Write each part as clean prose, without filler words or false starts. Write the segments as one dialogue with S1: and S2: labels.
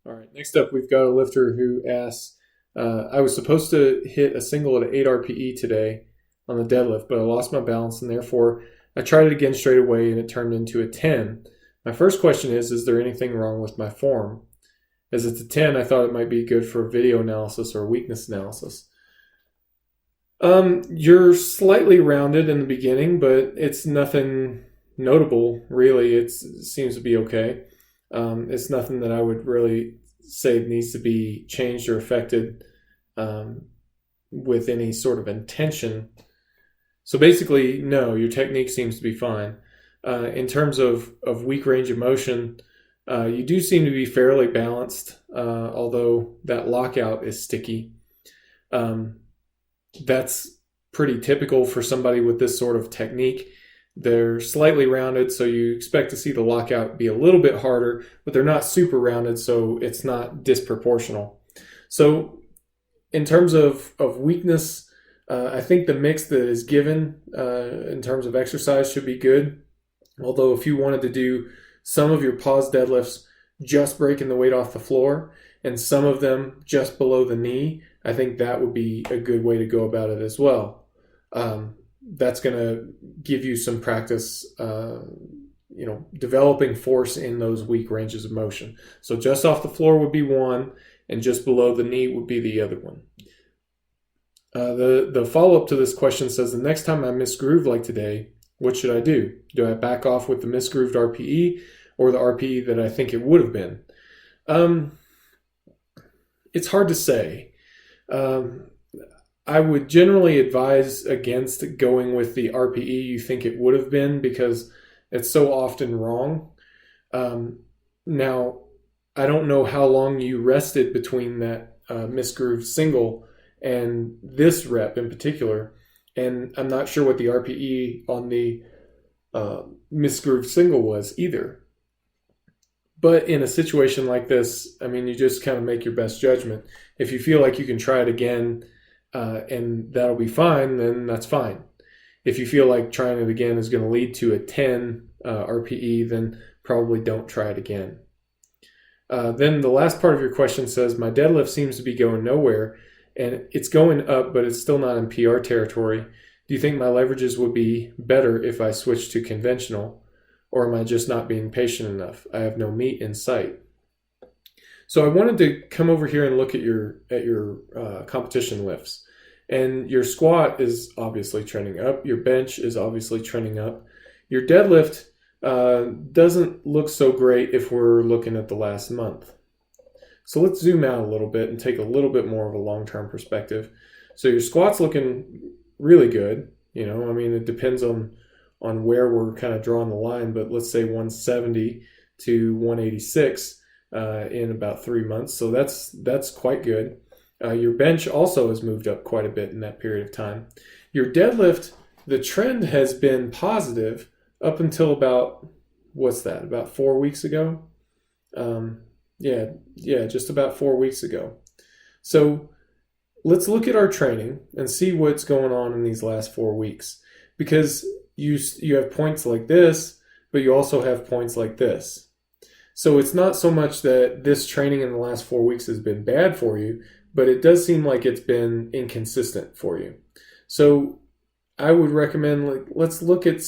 S1: All right, next up, we've got a lifter who asks, I was supposed to hit a single at 8 RPE today on the deadlift, but I lost my balance and therefore I tried it again straight away and it turned into a 10. My first question is there anything wrong with my form? As it's a 10, I thought it might be good for video analysis or weakness analysis. You're slightly rounded in the beginning, but it's nothing notable, really. It seems to be okay. It's nothing that I would really say needs to be changed or affected with any sort of intention. So basically, no, your technique seems to be fine. In terms of weak range of motion, you do seem to be fairly balanced, although that lockout is sticky. That's pretty typical for somebody with this sort of technique. They're slightly rounded, so you expect to see the lockout be a little bit harder, but they're not super rounded, so it's not disproportional. So in terms of weakness, I think the mix that is given in terms of exercise should be good. Although if you wanted to do some of your pause deadlifts just breaking the weight off the floor and some of them just below the knee, I think that would be a good way to go about it as well. That's going to give you some practice, developing force in those weak ranges of motion. So just off the floor would be one, and just below the knee would be the other one. The follow-up to this question says, the next time I misgroove like today, what should I do? Do I back off with the misgrooved RPE or the RPE that I think it would have been? It's hard to say. I would generally advise against going with the RPE you think it would have been because it's so often wrong. Now, I don't know how long you rested between that misgrooved single and this rep in particular, and I'm not sure what the RPE on the misgrooved single was either. But in a situation like this, I mean, you just kind of make your best judgment. If you feel like you can try it again and that'll be fine, then that's fine. If you feel like trying it again is going to lead to a 10 RPE, then probably don't try it again. Then the last part of your question says, my deadlift seems to be going nowhere, and it's going up, but it's still not in PR territory. Do you think my leverages would be better if I switched to conventional, or am I just not being patient enough? I have no meat in sight. So I wanted to come over here and look at your competition lifts. And your squat is obviously trending up. Your bench is obviously trending up. Your deadlift doesn't look so great if we're looking at the last month. So let's zoom out a little bit and take a little bit more of a long-term perspective. So your squat's looking really good. I mean, it depends on where we're kind of drawing the line, but let's say 170 to 186 in about 3 months. So that's quite good. Your bench also has moved up quite a bit in that period of time. Your deadlift, the trend has been positive up until about, about 4 weeks ago? Just about 4 weeks ago. So let's look at our training and see what's going on in these last 4 weeks, because you have points like this, but you also have points like this. So it's not so much that this training in the last 4 weeks has been bad for you, but it does seem like it's been inconsistent for you. So I would recommend, let's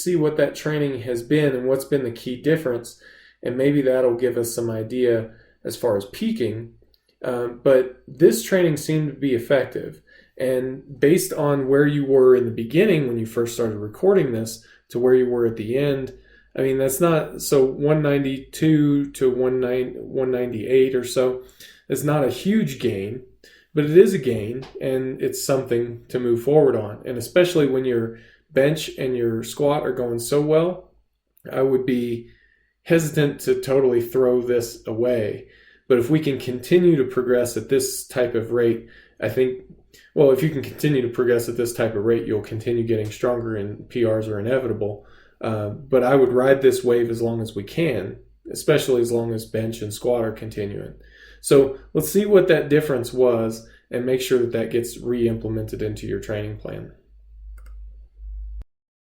S1: see what that training has been and what's been the key difference, and maybe that'll give us some idea as far as peaking. But this training seemed to be effective. And based on where you were in the beginning when you first started recording this to where you were at the end, I mean, that's not, so 192 to 198 or so is not a huge gain, but it is a gain, and it's something to move forward on. And especially when your bench and your squat are going so well, I would be hesitant to totally throw this away. But if we can continue to progress at this type of rate, I think, well, if you can continue to progress at this type of rate, you'll continue getting stronger, and PRs are inevitable. But I would ride this wave as long as we can, especially as long as bench and squat are continuing. So let's see what that difference was and make sure that gets re-implemented into your training plan.